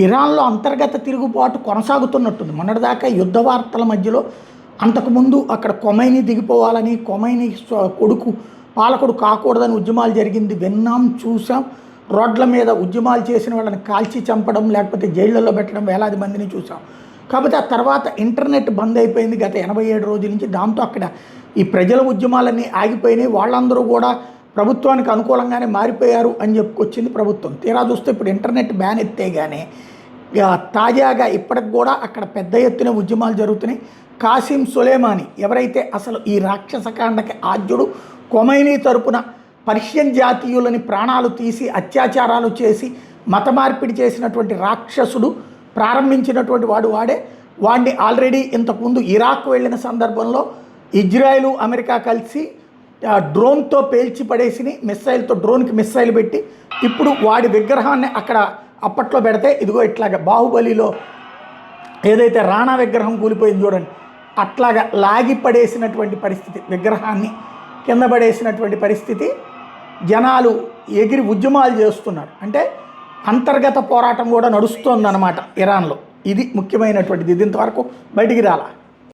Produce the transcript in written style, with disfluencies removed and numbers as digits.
ఇరాన్లో అంతర్గత తిరుగుబాటు కొనసాగుతున్నట్టుంది. మొన్నటిదాకా యుద్ధ వార్తల మధ్యలో అంతకుముందు అక్కడ కొమైనీ దిగిపోవాలని, కొమైనీ కొడుకు పాలకుడు కాకూడదని ఉద్యమాలు జరిగింది విన్నాం, చూసాం. రోడ్ల మీద ఉద్యమాలు చేసిన వాళ్ళని కాల్చి చంపడం, లేకపోతే జైళ్ళల్లో పెట్టడం వేలాది మందిని చూసాం. కాకపోతే ఆ తర్వాత ఇంటర్నెట్ బంద్ అయిపోయింది గత 87 రోజుల నుంచి. దాంతో అక్కడ ఈ ప్రజల ఉద్యమాలన్నీ ఆగిపోయినాయి. వాళ్ళందరూ కూడా ప్రభుత్వానికి అనుకూలంగానే మారిపోయారు అని చెప్పుకొచ్చింది ప్రభుత్వం. తీరా చూస్తే ఇప్పుడు ఇంటర్నెట్ బ్యాన్ ఎత్తేగానే తాజాగా ఇప్పటికి కూడా అక్కడ పెద్ద ఎత్తున ఉద్యమాలు జరుగుతున్నాయి. కాసిం సొలేమానీ ఎవరైతే అసలు ఈ రాక్షసకాండకి ఆద్యుడు, కొమైనీ తరపున పర్షియన్ జాతీయులని ప్రాణాలు తీసి అత్యాచారాలు చేసి మత మార్పిడి చేసినటువంటి రాక్షసుడు, ప్రారంభించినటువంటి వాడే. వాడిని ఆల్రెడీ ఇంతకుముందు ఇరాక్ వెళ్ళిన సందర్భంలో ఇజ్రాయెలు, అమెరికా కలిసి డ్రోన్తో పేల్చి పడేసి మిస్సైల్తో, డ్రోన్కి మిస్సైల్ పెట్టి ఇప్పుడు వాడి విగ్రహాన్ని అక్కడ అప్పట్లో పెడితే ఇదిగో ఇట్లాగా బాహుబలిలో ఏదైతే రాణా విగ్రహం కూలిపోయింది చూడండి, అట్లాగా లాగి పడేసినటువంటి పరిస్థితి, విగ్రహాన్ని కింద పడేసినటువంటి పరిస్థితి. జనాలు ఎగిరి ఉద్యమాలు చేస్తున్నారు. అంటే అంతర్గత పోరాటం కూడా నడుస్తోందన్నమాట ఇరాన్లో. ఇది ముఖ్యమైనటువంటిది. ఇది ఇంతవరకు బయటికి రాలా.